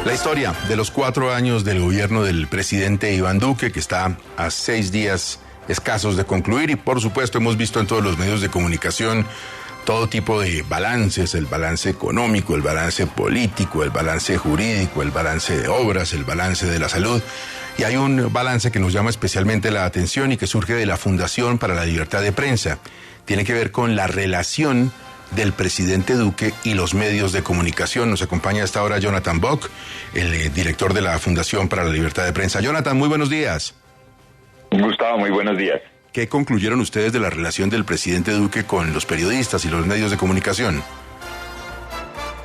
La historia de los 4 años del gobierno del presidente Iván Duque, que está a 6 días escasos de concluir, y por supuesto hemos visto en todos los medios de comunicación todo tipo de balances: el balance económico, el balance político, el balance jurídico, el balance de obras, el balance de la salud. Y hay un balance que nos llama especialmente la atención y que surge de la Fundación para la Libertad de Prensa. Tiene que ver con la relación del presidente Duque y los medios de comunicación. Nos acompaña a esta hora Jonathan Bock, el director de la Fundación para la Libertad de Prensa. Jonathan, muy buenos días. Gustavo, muy buenos días. ¿Qué concluyeron ustedes de la relación del presidente Duque con los periodistas y los medios de comunicación?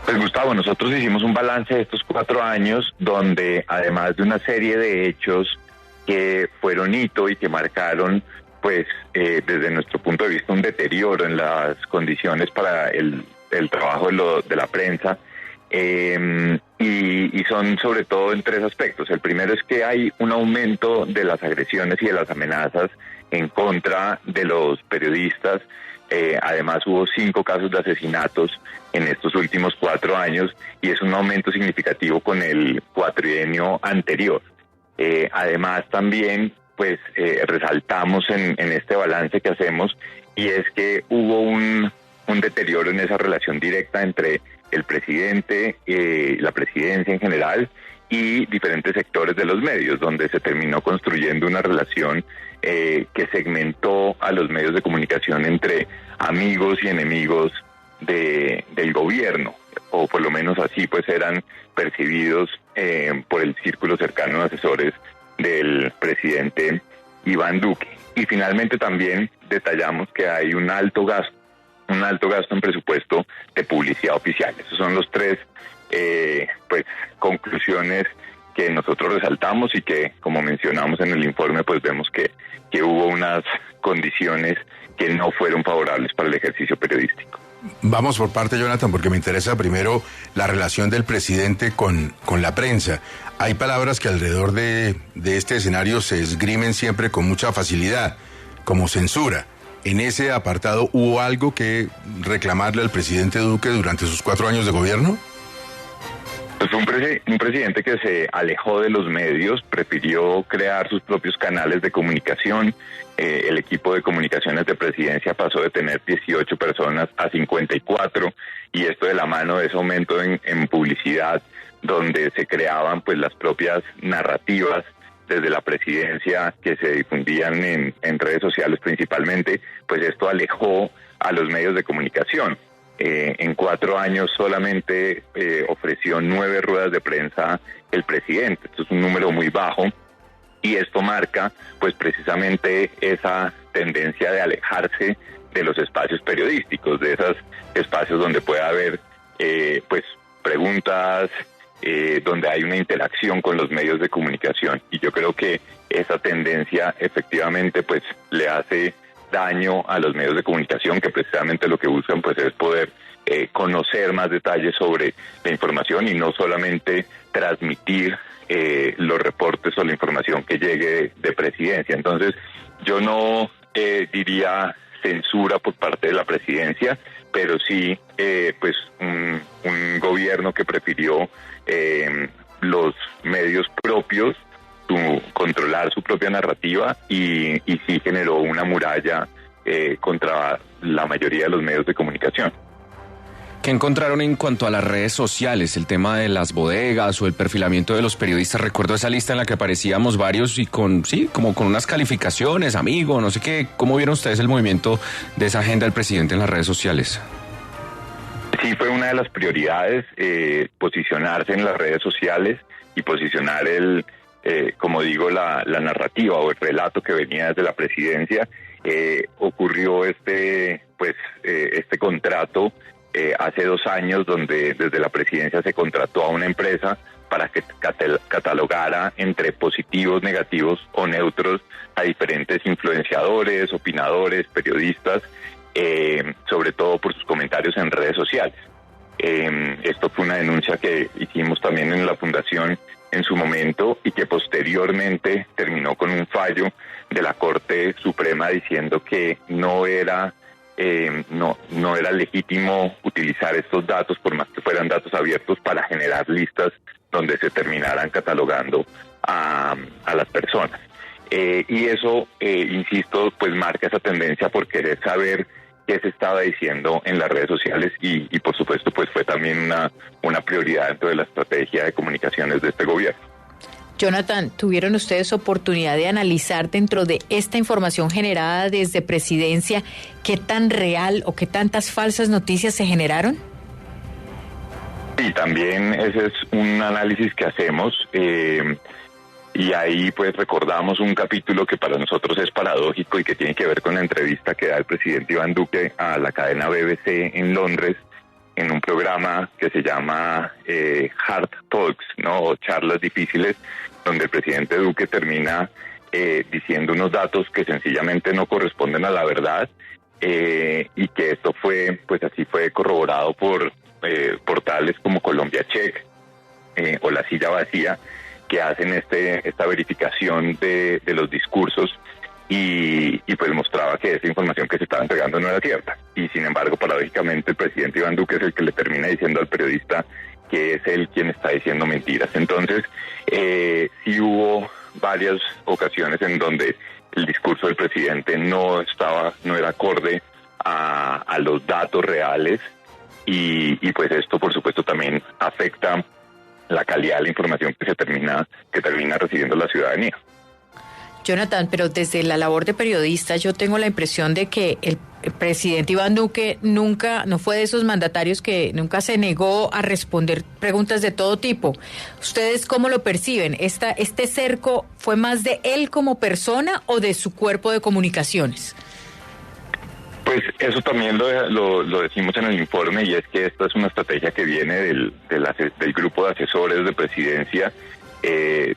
Pues Gustavo, nosotros hicimos un balance de estos 4 años donde, además de una serie de hechos que fueron hito y que marcaron, pues desde nuestro punto de vista, un deterioro en las condiciones para el trabajo de la prensa, y son sobre todo en 3 aspectos. El primero es que hay un aumento de las agresiones y de las amenazas en contra de los periodistas. Además hubo 5 casos de asesinatos en estos últimos 4 años y es un aumento significativo con el cuatrienio anterior. Además también pues resaltamos en este balance que hacemos, y es que hubo un deterioro en esa relación directa entre el presidente, la presidencia en general y diferentes sectores de los medios, donde se terminó construyendo una relación que segmentó a los medios de comunicación entre amigos y enemigos del gobierno, o por lo menos así pues eran percibidos por el círculo cercano de asesores del presidente Iván Duque. Y finalmente también detallamos que hay un alto gasto en presupuesto de publicidad oficial. Esos son los 3 pues conclusiones que nosotros resaltamos y que, como mencionamos en el informe, pues vemos que hubo unas condiciones que no fueron favorables para el ejercicio periodístico. Vamos por parte, Jonathan, porque me interesa primero la relación del presidente con la prensa. Hay palabras que alrededor de este escenario se esgrimen siempre con mucha facilidad, como censura. ¿En ese apartado hubo algo que reclamarle al presidente Duque durante sus 4 años de gobierno? Pues fue un presidente que se alejó de los medios, prefirió crear sus propios canales de comunicación. El equipo de comunicaciones de presidencia pasó de tener 18 personas a 54, y esto de la mano de ese aumento en publicidad, donde se creaban pues las propias narrativas desde la presidencia que se difundían en redes sociales principalmente. Pues esto alejó a los medios de comunicación. En 4 años solamente ofreció 9 ruedas de prensa el presidente. Esto es un número muy bajo, y esto marca pues precisamente esa tendencia de alejarse de los espacios periodísticos, de esos espacios donde puede haber pues preguntas, donde hay una interacción con los medios de comunicación. Y yo creo que esa tendencia efectivamente pues le hace daño a los medios de comunicación, que precisamente lo que buscan pues es poder conocer más detalles sobre la información y no solamente transmitir los reportes o la información que llegue de presidencia. Entonces yo no diría censura por parte de la presidencia, pero sí pues un gobierno que prefirió los medios propios, controlar su propia narrativa, y sí generó una muralla contra la mayoría de los medios de comunicación. ¿Qué encontraron en cuanto a las redes sociales? El tema de las bodegas o el perfilamiento de los periodistas. Recuerdo esa lista en la que aparecíamos varios y como con unas calificaciones, amigo, no sé qué. ¿Cómo vieron ustedes el movimiento de esa agenda del presidente en las redes sociales? Sí, fue una de las prioridades, posicionarse en las redes sociales y posicionar como digo, la narrativa o el relato que venía desde la presidencia. Ocurrió este contrato hace 2 años, donde desde la presidencia se contrató a una empresa para que catalogara entre positivos, negativos o neutros a diferentes influenciadores, opinadores, periodistas, sobre todo por sus comentarios en redes sociales. Esto fue una denuncia que hicimos también en la Fundación en su momento, y que posteriormente terminó con un fallo de la Corte Suprema diciendo que no era legítimo utilizar estos datos, por más que fueran datos abiertos, para generar listas donde se terminaran catalogando a las personas. Y eso, insisto, pues marca esa tendencia por querer saber qué se estaba diciendo en las redes sociales y por supuesto pues fue también una prioridad dentro de la estrategia de comunicaciones de este gobierno. Jonathan, ¿tuvieron ustedes oportunidad de analizar dentro de esta información generada desde Presidencia qué tan real o qué tantas falsas noticias se generaron? Sí, también ese es un análisis que hacemos y ahí pues recordamos un capítulo que para nosotros es paradójico y que tiene que ver con la entrevista que da el presidente Iván Duque a la cadena BBC en Londres en un programa que se llama Hard Talks, ¿no? O charlas difíciles, donde el presidente Duque termina diciendo unos datos que sencillamente no corresponden a la verdad y que esto fue, pues así fue corroborado por portales como Colombia Check o La Silla Vacía, que hacen esta verificación de los discursos y pues mostraba que esa información que se estaba entregando no era cierta. Y sin embargo, paradójicamente, el presidente Iván Duque es el que le termina diciendo al periodista que es él quien está diciendo mentiras. Entonces, sí hubo varias ocasiones en donde el discurso del presidente no era acorde a los datos reales y pues esto, por supuesto, también afecta la calidad de la información que termina recibiendo la ciudadanía. Jonathan, pero desde la labor de periodista yo tengo la impresión de que el presidente Iván Duque no fue de esos mandatarios que nunca se negó a responder preguntas de todo tipo. ¿Ustedes cómo lo perciben? ¿Este cerco fue más de él como persona o de su cuerpo de comunicaciones? Pues eso también lo decimos en el informe, y es que esta es una estrategia que viene del grupo de asesores de Presidencia,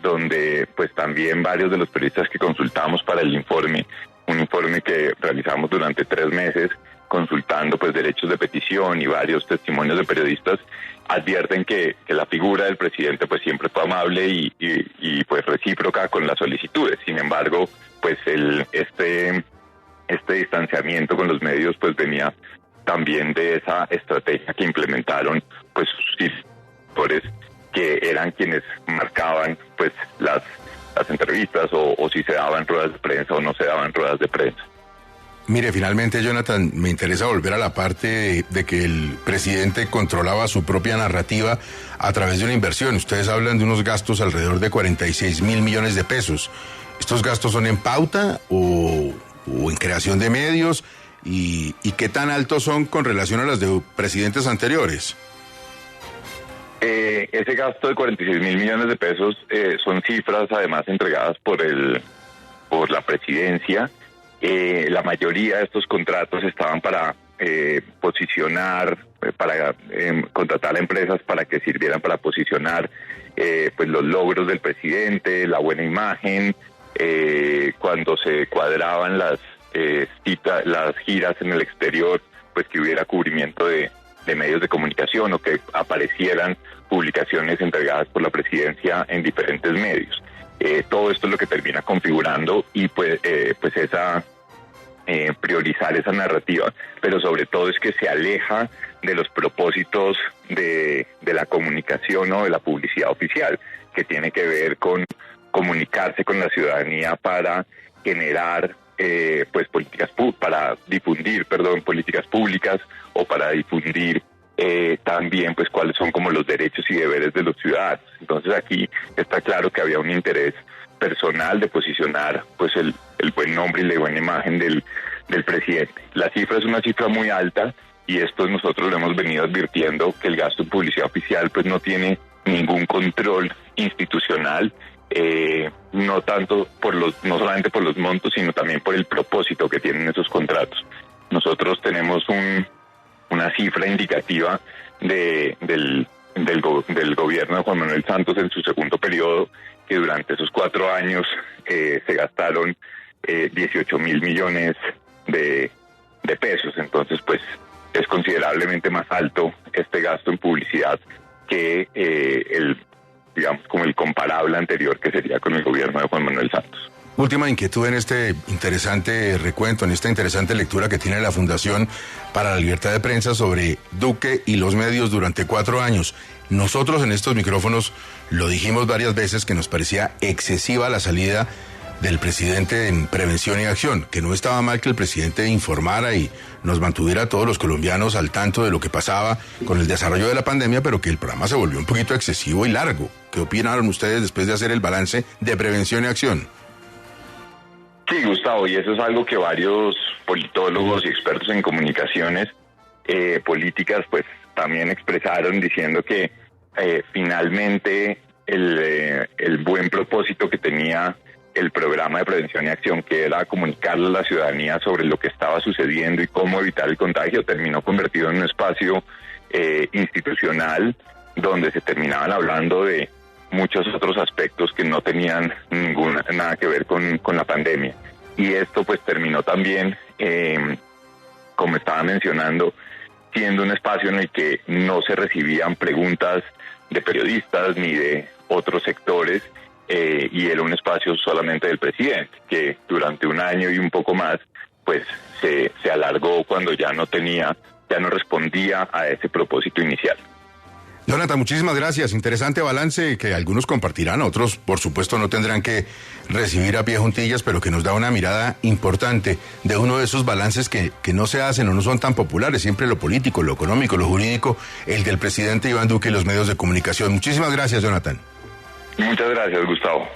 donde pues también varios de los periodistas que consultamos para el informe, un informe que realizamos durante 3 meses, consultando pues derechos de petición y varios testimonios de periodistas, advierten que la figura del presidente pues siempre fue amable y pues recíproca con las solicitudes. Sin embargo, pues este distanciamiento con los medios pues venía también de esa estrategia que implementaron pues sus directores, que eran quienes marcaban pues las entrevistas o si se daban ruedas de prensa o no se daban ruedas de prensa. Mire, finalmente, Jonathan, me interesa volver a la parte de que el presidente controlaba su propia narrativa a través de una inversión. Ustedes hablan de unos gastos alrededor de 46.000 millones de pesos. ¿Estos gastos son en pauta o en creación de medios? ¿Y qué tan altos son con relación a las de presidentes anteriores? Ese gasto de 46.000 millones de pesos son cifras además entregadas por la presidencia. La mayoría de estos contratos estaban para posicionar, para contratar a empresas para que sirvieran para posicionar pues los logros del presidente, la buena imagen, cuando se cuadraban las giras en el exterior, pues que hubiera cubrimiento de medios de comunicación o que aparecieran publicaciones entregadas por la presidencia en diferentes medios. Todo esto es lo que termina configurando y pues priorizar esa narrativa, pero sobre todo es que se aleja de los propósitos de la comunicación o de la publicidad oficial, que tiene que ver con comunicarse con la ciudadanía para generar para difundir políticas públicas o para difundir también pues cuáles son como los derechos y deberes de los ciudadanos. Entonces aquí está claro que había un interés personal de posicionar pues el buen nombre y la buena imagen del presidente. La cifra es una cifra muy alta y esto nosotros lo hemos venido advirtiendo, que el gasto en publicidad oficial pues no tiene ningún control institucional, no solamente por los montos, sino también por el propósito que tienen esos contratos. Nosotros tenemos una cifra indicativa del gobierno de Juan Manuel Santos en su segundo periodo, que durante esos 4 años se gastaron 18.000 millones de pesos. Entonces, pues es considerablemente más alto este gasto en publicidad que como el comparable anterior, que sería con el gobierno de Juan Manuel Santos. Última inquietud en este interesante recuento, en esta interesante lectura que tiene la Fundación para la Libertad de Prensa sobre Duque y los medios durante 4 años. Nosotros en estos micrófonos lo dijimos varias veces que nos parecía excesiva la salida del presidente en prevención y acción, que no estaba mal que el presidente informara y nos mantuviera a todos los colombianos al tanto de lo que pasaba con el desarrollo de la pandemia, pero que el programa se volvió un poquito excesivo y largo. ¿Qué opinaron ustedes después de hacer el balance de prevención y acción? Sí, Gustavo, y eso es algo que varios politólogos y expertos en comunicaciones políticas pues también expresaron, diciendo que finalmente el buen propósito que tenía el programa de prevención y acción, que era comunicarle a la ciudadanía sobre lo que estaba sucediendo y cómo evitar el contagio, terminó convertido en un espacio institucional donde se terminaban hablando de muchos otros aspectos que no tenían nada que ver con la pandemia. Y esto pues terminó también, como estaba mencionando, siendo un espacio en el que no se recibían preguntas de periodistas ni de otros sectores, y era un espacio solamente del presidente, que durante un año y un poco más pues se alargó cuando ya no respondía a ese propósito inicial. Jonathan, muchísimas gracias. Interesante balance que algunos compartirán, otros por supuesto no tendrán que recibir a pie juntillas, pero que nos da una mirada importante de uno de esos balances que no se hacen o no son tan populares, siempre lo político, lo económico, lo jurídico, el del presidente Iván Duque y los medios de comunicación. Muchísimas gracias, Jonathan. Muchas gracias, Gustavo.